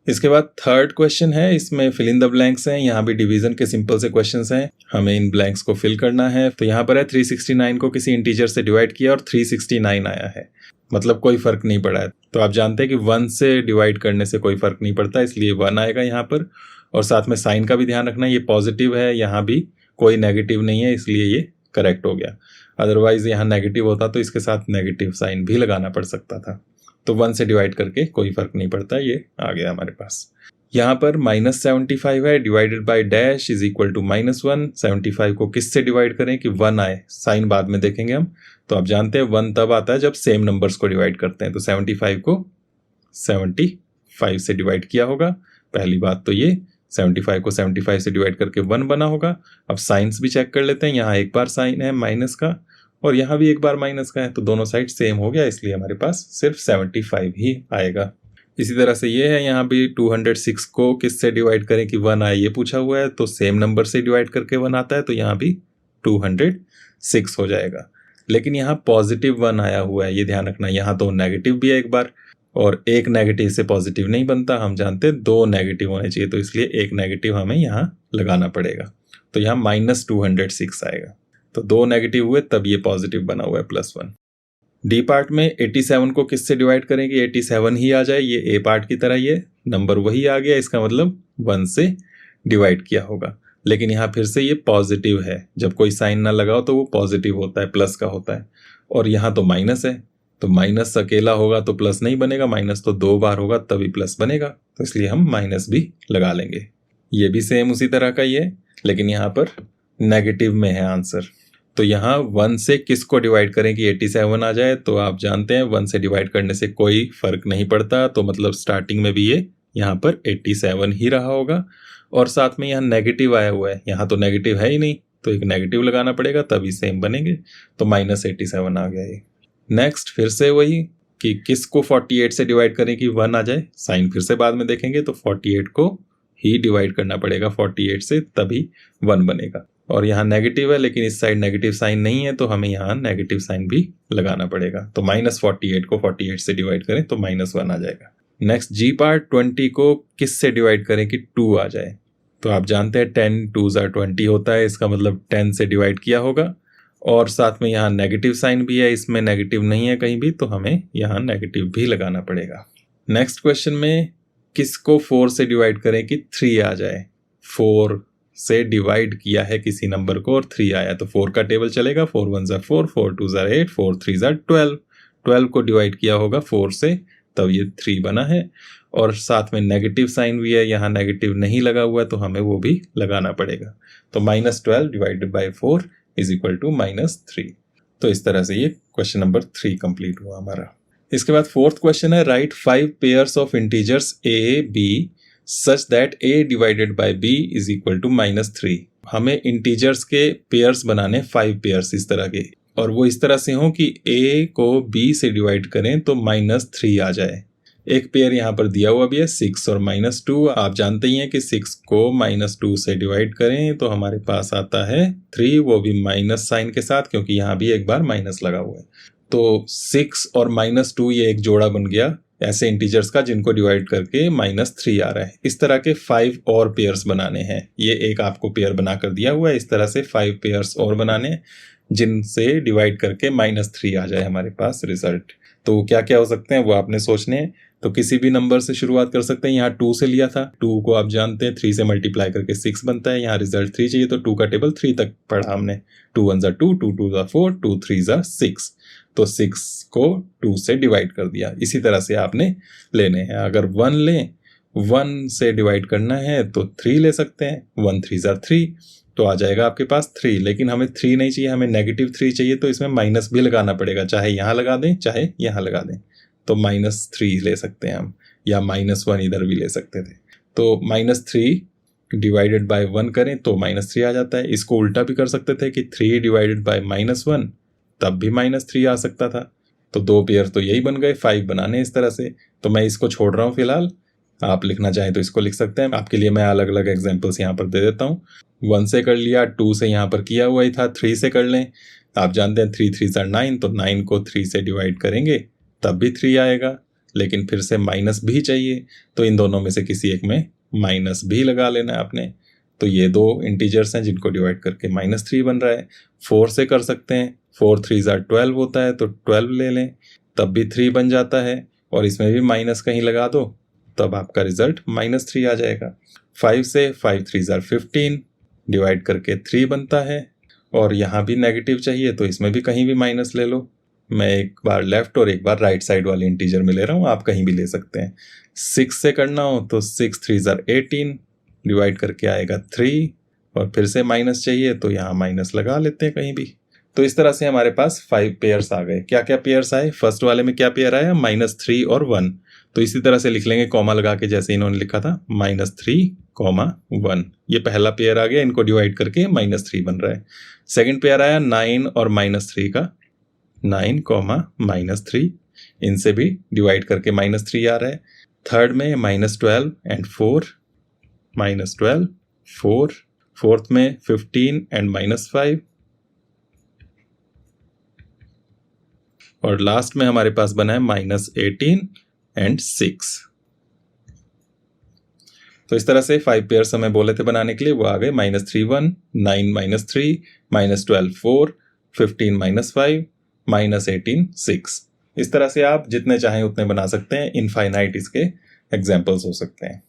इसके बाद third question है, इसमें फिल इन द ब्लैंक्स हैं। यहाँ भी डिवीजन के सिंपल से क्वेश्चंस हैं, हमें इन ब्लैंक्स को फिल करना है। तो यहाँ पर है 369 को किसी इंटीजर से डिवाइड किया और 369 आया है, मतलब कोई फर्क नहीं पड़ा है। तो आप जानते हैं कि 1 से डिवाइड करने से कोई फर्क नहीं पड़ता, इसलिए 1 आएगा यहाँ पर। और साथ में साइन का भी ध्यान रखना, ये पॉजिटिव है, यहाँ भी कोई नेगेटिव नहीं है, इसलिए ये करेक्ट हो गया। अदरवाइज यहाँ नेगेटिव होता तो इसके साथ नेगेटिव साइन भी लगाना पड़ सकता था। तो 1 से डिवाइड करके कोई फर्क नहीं पड़ता, ये आ गया हमारे पास। यहाँ पर -75 है, divided by dash is equal to -1। 75 को किससे डिवाइड करें कि 1 आए, साइन बाद में देखेंगे हम। तो आप जानते हैं 1 तब आता है जब सेम नंबर्स को डिवाइड करते हैं। तो 75 को 75 से डिवाइड किया होगा, पहली बात तो ये। 75 को 75 से डिवाइड करके 1 बना होगा। अब साइंस भी चेक कर लेते हैं, यहाँ एक बार साइन है माइनस का और यहाँ भी एक बार माइनस का है, तो दोनों साइड सेम हो गया, इसलिए हमारे पास सिर्फ 75 ही आएगा। इसी तरह से ये है, यहाँ भी 206 को किससे डिवाइड करें कि 1 आए, ये पूछा हुआ है। तो सेम नंबर से डिवाइड करके 1 आता है, तो यहाँ भी 206 हो जाएगा। लेकिन यहाँ पॉजिटिव 1 आया हुआ है, ये ध्यान रखना। यहाँ तो नेगेटिव भी है एक बार, और एक नेगेटिव से पॉजिटिव नहीं बनता, हम जानते हैं 2 नेगेटिव होने चाहिए, तो इसलिए एक नेगेटिव हमें यहाँ लगाना पड़ेगा। तो यहाँ -206 आएगा। तो 2 नेगेटिव हुए तब ये पॉजिटिव बना हुआ है +1। डी पार्ट में 87 को किससे डिवाइड करें कि 87 ही आ जाए, ये ए पार्ट की तरह ये नंबर वही आ गया, इसका मतलब 1 से डिवाइड किया होगा। लेकिन यहाँ फिर से ये पॉजिटिव है, जब कोई साइन ना लगाओ तो वो पॉजिटिव होता है, प्लस का होता है। और यहाँ तो माइनस है, तो माइनस अकेला होगा तो प्लस नहीं बनेगा, माइनस तो 2 बार होगा तभी प्लस बनेगा, तो इसलिए हम माइनस भी लगा लेंगे। ये भी सेम उसी तरह का ही है, लेकिन यहाँ पर नेगेटिव में है आंसर। तो यहाँ 1 से किसको डिवाइड करें कि 87 आ जाए, तो आप जानते हैं 1 से डिवाइड करने से कोई फर्क नहीं पड़ता, तो मतलब स्टार्टिंग में भी ये यहाँ पर 87 ही रहा होगा। और साथ में यहाँ नेगेटिव आया हुआ है, यहाँ तो नेगेटिव है ही नहीं, तो एक नेगेटिव लगाना पड़ेगा तभी सेम बनेंगे, तो -87 आ गया ये। नेक्स्ट फिर से वही कि किसको 48 से डिवाइड करें कि 1 आ जाए, साइन फिर से बाद में देखेंगे, तो 48 को ही डिवाइड करना पड़ेगा 48 से, तभी 1 बनेगा। और यहाँ नेगेटिव है, लेकिन इस साइड नेगेटिव साइन नहीं है, तो हमें यहाँ नेगेटिव साइन भी लगाना पड़ेगा। तो -48 को 48 से डिवाइड करें तो -1 आ जाएगा। नेक्स्ट जी पार्ट 20 को किससे डिवाइड करें कि 2 आ जाए, तो आप जानते हैं 10 2 20 होता है, इसका मतलब 10 से डिवाइड किया होगा। और साथ में यहाँ नेगेटिव साइन भी है, इसमें नेगेटिव नहीं है कहीं भी, तो हमें यहाँ नेगेटिव भी लगाना पड़ेगा। नेक्स्ट क्वेश्चन में किसको 4 से डिवाइड करें कि 3 आ जाए। 4 से डिवाइड किया है किसी नंबर को और 3 आया, तो 4 का टेबल चलेगा, 4 1 4, 4 2 8, 4 3 12। 12 को डिवाइड किया होगा 4 से, तब ये 3 बना है। और साथ में नेगेटिव साइन भी है, यहाँ नेगेटिव नहीं लगा हुआ है, तो हमें वो भी लगाना पड़ेगा। तो -12 divided by 4 is equal to -3। तो इस तरह से ये क्वेश्चन नंबर 3 कंप्लीट हुआ हमारा। इसके बाद फोर्थ क्वेश्चन है, write 5 pairs of integers a b such that a divided by b is equal to -3। हमें इंटीजर्स के पेयर्स बनाने 5 पेयर्स इस तरह के, और वो इस तरह से हों कि a को b से डिवाइड करें तो -3 आ जाए। एक पेयर यहाँ पर दिया हुआ भी है 6 और -2। आप जानते ही हैं कि 6 को -2 से डिवाइड करें तो हमारे पास आता है 3, वो भी माइनस साइन के साथ, क्योंकि यहाँ भी एक बार माइनस लगा हुआ है। तो 6 और -2 ये एक जोड़ा बन गया ऐसे इंटीजर्स का जिनको डिवाइड करके -3 आ रहा है। इस तरह के 5 और पेयर्स बनाने हैं, ये एक आपको पेयर बनाकर दिया हुआ है, इस तरह से 5 पेयर्स और बनाने हैं जिनसे डिवाइड करके -3 आ जाए हमारे पास रिजल्ट। तो क्या क्या हो सकते हैं वो आपने सोचने हैं। तो किसी भी नंबर से शुरुआत कर सकते हैं, यहाँ 2 से लिया था, 2 को आप जानते हैं 3 से मल्टीप्लाई करके 6 बनता है, यहाँ रिजल्ट 3 चाहिए तो 2 का टेबल 3 तक पढ़ा हमने। 2 1 2, 2 2 4, 2 3 6, तो 6 को 2 से डिवाइड कर दिया। इसी तरह से आपने लेने हैं। अगर 1 लें, 1 से डिवाइड करना है तो 3 ले सकते हैं, 1 3 3, तो आ जाएगा आपके पास 3। लेकिन हमें 3 नहीं चाहिए, हमें -3 चाहिए, तो इसमें माइनस भी लगाना पड़ेगा, चाहे यहाँ लगा दें चाहे यहाँ लगा दें। तो -3 ले सकते हैं हम, या -1 इधर भी ले सकते थे। तो -3 डिवाइडेड बाय 1 करें तो -3 आ जाता है। इसको उल्टा भी कर सकते थे कि 3 डिवाइडेड बाय -1, तब भी -3 आ सकता था। तो 2 पेयर तो यही बन गए, 5 बनाने इस तरह से। तो मैं इसको छोड़ रहा हूँ फिलहाल, आप लिखना चाहें तो इसको लिख सकते हैं। आपके लिए मैं अलग अलग एग्जाम्पल्स यहाँ पर दे देता हूँ। 1 से कर लिया, 2 से यहाँ पर किया हुआ ही था, 3 से कर लें। आप जानते हैं 3 3 9, तो 9 को 3 से डिवाइड करेंगे तब भी 3 आएगा। लेकिन फिर से माइनस भी चाहिए, तो इन दोनों में से किसी एक में माइनस भी लगा लेना है आपने। तो ये दो इंटीजर्स हैं जिनको डिवाइड करके -3 बन रहा है। 4 से कर सकते हैं, 4 3 12 होता है, तो 12 ले लें, तब भी 3 बन जाता है, और इसमें भी माइनस कहीं लगा दो, तब आपका रिजल्ट -3 आ जाएगा। 5 से 5 3 15 डिवाइड करके 3 बनता है, और यहाँ भी नेगेटिव चाहिए, तो इसमें भी कहीं भी माइनस ले लो। मैं एक बार लेफ्ट और एक बार राइट साइड वाले इंटीजर में ले रहा हूँ, आप कहीं भी ले सकते हैं। 6 से करना हो तो 6 3 18 डिवाइड करके आएगा 3, और फिर से माइनस चाहिए तो यहाँ माइनस लगा लेते हैं कहीं भी। तो इस तरह से हमारे पास 5 पेयर्स आ गए। क्या क्या पेयर्स आए? फर्स्ट वाले में क्या पेयर आया? -3 और 1। तो इसी तरह से लिख लेंगे कॉमा लगा के, जैसे इन्होंने लिखा था -3, 1। ये पहला पेयर आ गया, इनको डिवाइड करके -3 बन रहा है। सेकंड पेयर आया 9 और -3 का, 9, -3, इनसे भी डिवाइड करके -3 आ रहा है। थर्ड में -12 एंड 4, -12, 4। फोर्थ में 15 एंड -5, और लास्ट में हमारे पास बना है -18 एंड 6। तो इस तरह से 5 पेयर्स हमें बोले थे बनाने के लिए, वो आ गए -3 1, 9 -3, -12 4, 15 -5, -18 6। इस तरह से आप जितने चाहें उतने बना सकते हैं। इनफाइनाइट इसके एग्जाम्पल्स हो सकते हैं।